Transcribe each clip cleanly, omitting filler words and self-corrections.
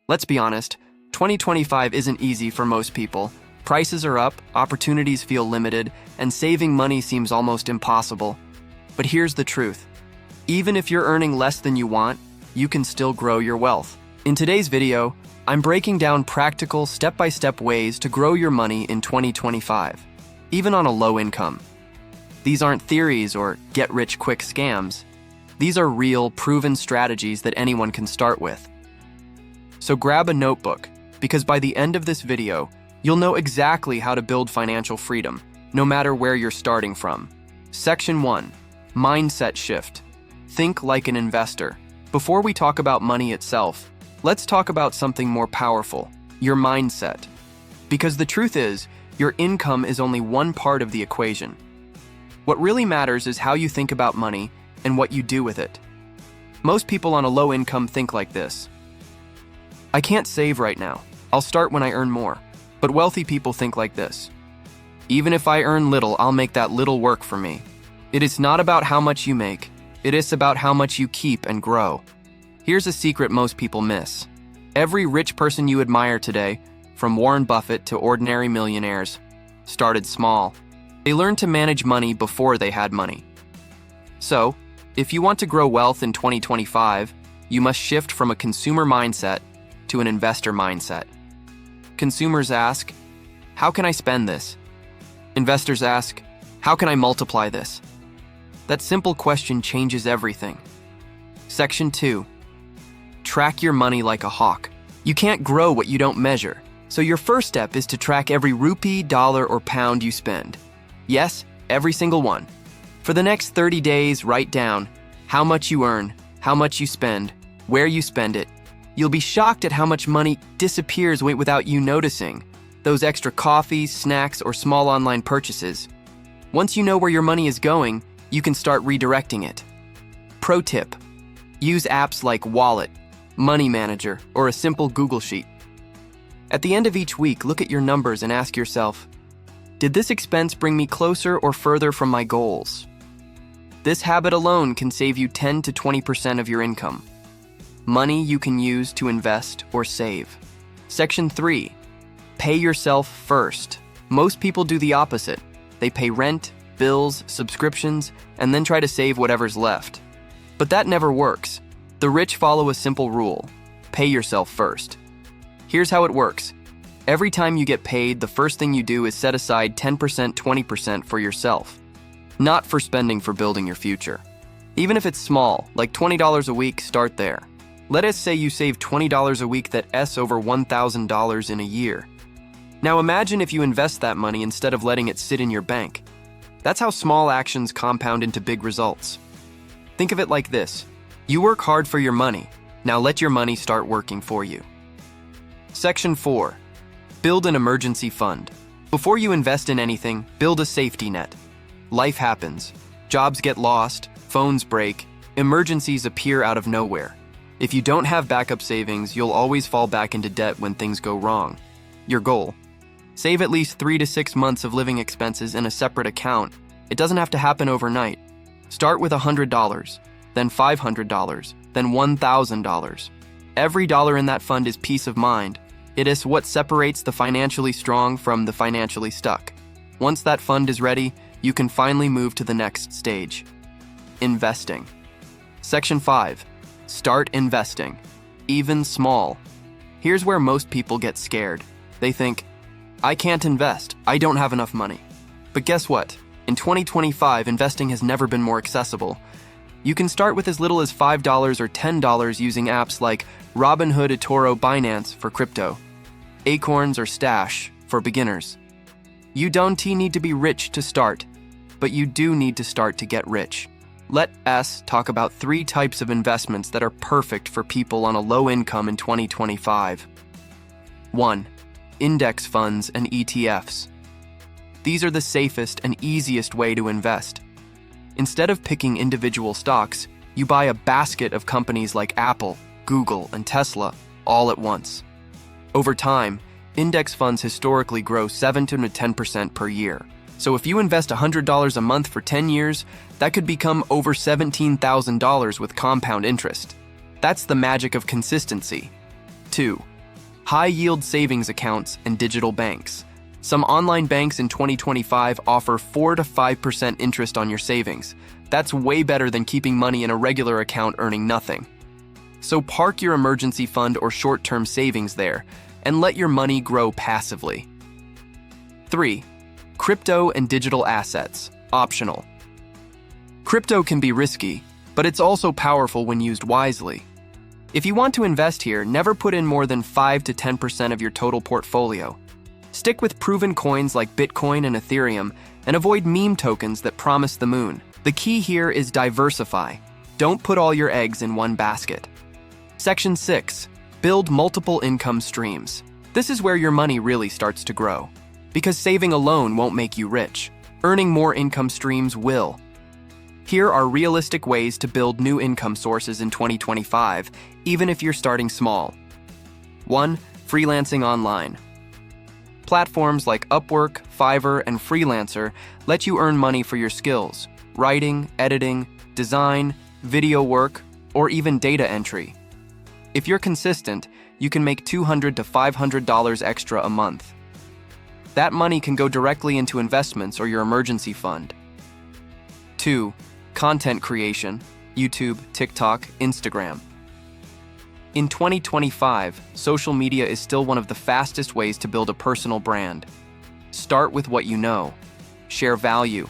Let's be honest, 2025 isn't easy for most people. Prices are up, opportunities feel limited, and saving money seems almost impossible. But here's the truth. Even if you're earning less than you want, you can still grow your wealth. In today's video, I'm breaking down practical, step-by-step ways to grow your money in 2025, even on a low income. These aren't theories or get-rich-quick scams. These are real, proven strategies that anyone can start with. So grab a notebook, because by the end of this video, you'll know exactly how to build financial freedom, no matter where you're starting from. Section 1. Mindset shift. Think like an investor. Before we talk about money itself, let's talk about something more powerful, your mindset. Because the truth is, your income is only one part of the equation. What really matters is how you think about money and what you do with it. Most people on a low income think like this. I can't save right now. I'll start when I earn more. But wealthy people think like this. Even if I earn little, I'll make that little work for me. It is not about how much you make. It is about how much you keep and grow. Here's a secret most people miss. Every rich person you admire today, from Warren Buffett to ordinary millionaires, started small. They learned to manage money before they had money. So, if you want to grow wealth in 2025, you must shift from a consumer mindset to an investor mindset. Consumers ask, how can I spend this? Investors ask, how can I multiply this? That simple question changes everything. Section 2. Track your money like a hawk. You can't grow what you don't measure, so your first step is to track every rupee, dollar, or pound you spend. Yes, every single one. For the next 30 days, write down how much you earn, how much you spend, where you spend it. You'll be shocked at how much money disappears without you noticing. Those extra coffees, snacks, or small online purchases. Once you know where your money is going, you can start redirecting it. Pro tip: use apps like Wallet, Money Manager, or a simple Google Sheet. At the end of each week, look at your numbers and ask yourself, did this expense bring me closer or further from my goals? This habit alone can save you 10 to 20% of your income. Money you can use to invest or save. Section 3. Pay yourself first. Most people do the opposite. They pay rent, bills, subscriptions, and then try to save whatever's left. But that never works. The rich follow a simple rule: pay yourself first. Here's how it works. Every time you get paid, the first thing you do is set aside 10%, 20% for yourself. Not for spending for building your future. Even if it's small, like $20 a week, start there. Let us say you save $20 a week, that's over $1,000 in a year. Now imagine if you invest that money instead of letting it sit in your bank. That's how small actions compound into big results. Think of it like this. You work hard for your money. Now let your money start working for you. Section 4. Build an emergency fund. Before you invest in anything, build a safety net. Life happens. Jobs get lost, phones break, emergencies appear out of nowhere. If you don't have backup savings, you'll always fall back into debt when things go wrong. Your goal: save at least 3 to 6 months of living expenses in a separate account. It doesn't have to happen overnight. Start with $100, then $500, then $1,000. Every dollar in that fund is peace of mind. It is what separates the financially strong from the financially stuck. Once that fund is ready, you can finally move to the next stage. Investing. Section 5. Start investing. Even small. Here's where most people get scared. They think, I can't invest. I don't have enough money. But guess what? In 2025, investing has never been more accessible. You can start with as little as $5 or $10 using apps like Robinhood, eToro, Binance for crypto, Acorns, or Stash for beginners. You don't need to be rich to start, but you do need to start to get rich. Let us talk about 3 types of investments that are perfect for people on a low income in 2025. 1. Index funds and ETFs. These are the safest and easiest way to invest. Instead of picking individual stocks, you buy a basket of companies like Apple, Google, and Tesla all at once. Over time, index funds historically grow 7 to 10% per year. So if you invest $100 a month for 10 years, that could become over $17,000 with compound interest. That's the magic of consistency. 2. High-yield savings accounts and digital banks. Some online banks in 2025 offer 4 to 5% interest on your savings. That's way better than keeping money in a regular account earning nothing. So park your emergency fund or short-term savings there and let your money grow passively. 3. Crypto and digital assets. Optional. Crypto can be risky, but it's also powerful when used wisely. If you want to invest here, never put in more than 5 to 10% of your total portfolio. Stick with proven coins like Bitcoin and Ethereum and avoid meme tokens that promise the moon. The key here is diversify. Don't put all your eggs in one basket. Section 6. Build multiple income streams. This is where your money really starts to grow. Because saving alone won't make you rich. Earning more income streams will. Here are realistic ways to build new income sources in 2025, even if you're starting small. 1. Freelancing online. Platforms like Upwork, Fiverr, and Freelancer let you earn money for your skills: writing, editing, design, video work, or even data entry. If you're consistent, you can make $200 to $500 extra a month. That money can go directly into investments or your emergency fund. 2. Content creation, YouTube, TikTok, Instagram. In 2025, social media is still one of the fastest ways to build a personal brand. Start with what you know. Share value.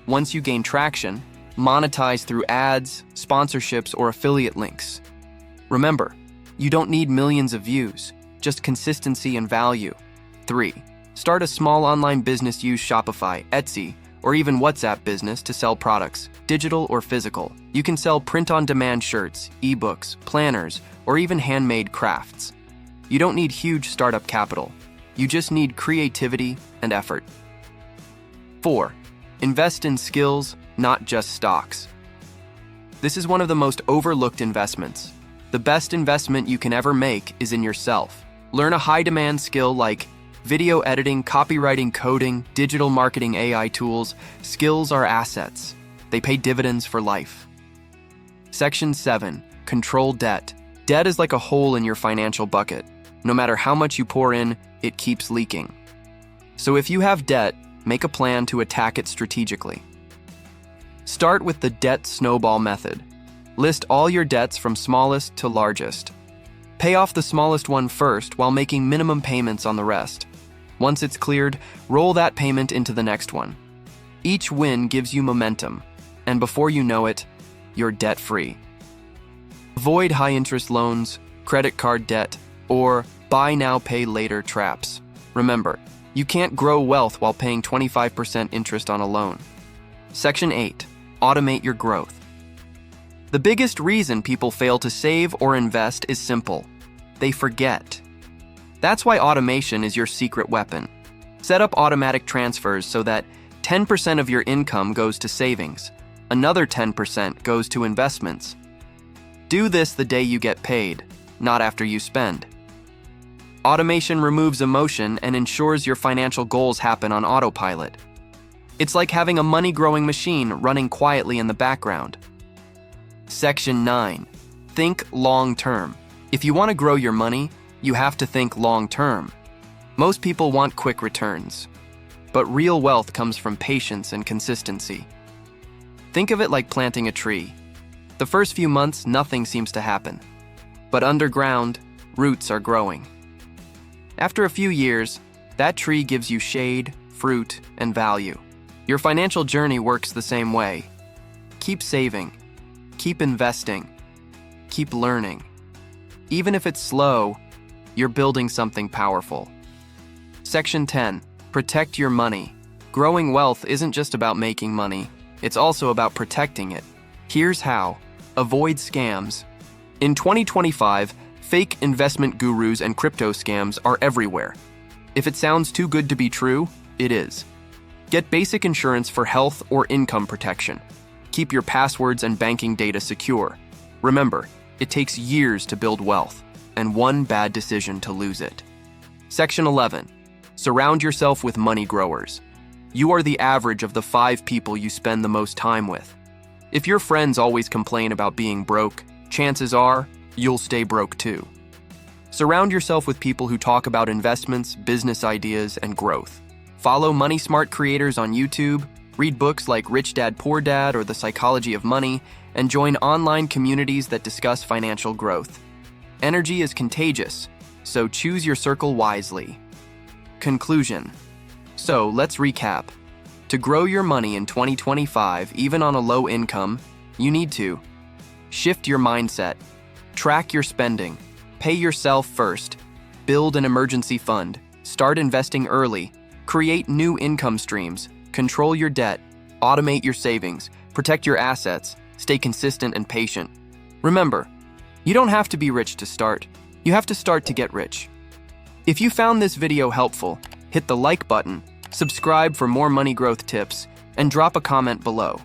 Once you gain traction, monetize through ads, sponsorships, or affiliate links. Remember, you don't need millions of views, just consistency and value. 3. Start a small online business. Use Shopify, Etsy, or even WhatsApp business to sell products, digital or physical. You can sell print-on-demand shirts, ebooks, planners, or even handmade crafts. You don't need huge startup capital. You just need creativity and effort. 4. Invest in skills, not just stocks. This is one of the most overlooked investments. The best investment you can ever make is in yourself. Learn a high-demand skill like video editing, copywriting, coding, digital marketing, AI tools. Skills are assets. They pay dividends for life. Section 7. Control debt. Debt is like a hole in your financial bucket. No matter how much you pour in, it keeps leaking. So if you have debt, make a plan to attack it strategically. Start with the debt snowball method. List all your debts from smallest to largest. Pay off the smallest one first while making minimum payments on the rest. Once it's cleared, roll that payment into the next one. Each win gives you momentum, and before you know it, you're debt-free. Avoid high-interest loans, credit card debt, or buy now, pay later traps. Remember, you can't grow wealth while paying 25% interest on a loan. Section 8. Automate your growth. The biggest reason people fail to save or invest is simple: they forget. That's why automation is your secret weapon. Set up automatic transfers so that 10% of your income goes to savings, another 10% goes to investments. Do this the day you get paid, not after you spend. Automation removes emotion and ensures your financial goals happen on autopilot. It's like having a money-growing machine running quietly in the background. Section 9. Think long-term. If you want to grow your money, you have to think long-term. Most people want quick returns, but real wealth comes from patience and consistency. Think of it like planting a tree. The first few months, nothing seems to happen. But underground, roots are growing. After a few years, that tree gives you shade, fruit, and value. Your financial journey works the same way. Keep saving. Keep investing. Keep learning. Even if it's slow, you're building something powerful. Section 10. Protect your money. Growing wealth isn't just about making money. It's also about protecting it. Here's how. Avoid scams. In 2025, fake investment gurus and crypto scams are everywhere. If it sounds too good to be true, it is. Get basic insurance for health or income protection. Keep your passwords and banking data secure. Remember, it takes years to build wealth, and one bad decision to lose it. Section 11. Surround yourself with money growers. You are the average of the 5 people you spend the most time with. If your friends always complain about being broke, chances are you'll stay broke too. Surround yourself with people who talk about investments, business ideas, and growth. Follow Money Smart creators on YouTube, read books like Rich Dad Poor Dad or The Psychology of Money, and join online communities that discuss financial growth. Energy is contagious, so choose your circle wisely. Conclusion. So, let's recap. To grow your money in 2025, even on a low income, you need to shift your mindset, track your spending, pay yourself first, build an emergency fund, start investing early, create new income streams, control your debt, automate your savings, protect your assets, stay consistent and patient. Remember, you don't have to be rich to start. You have to start to get rich. If you found this video helpful, hit the like button, subscribe for more money growth tips, and drop a comment below.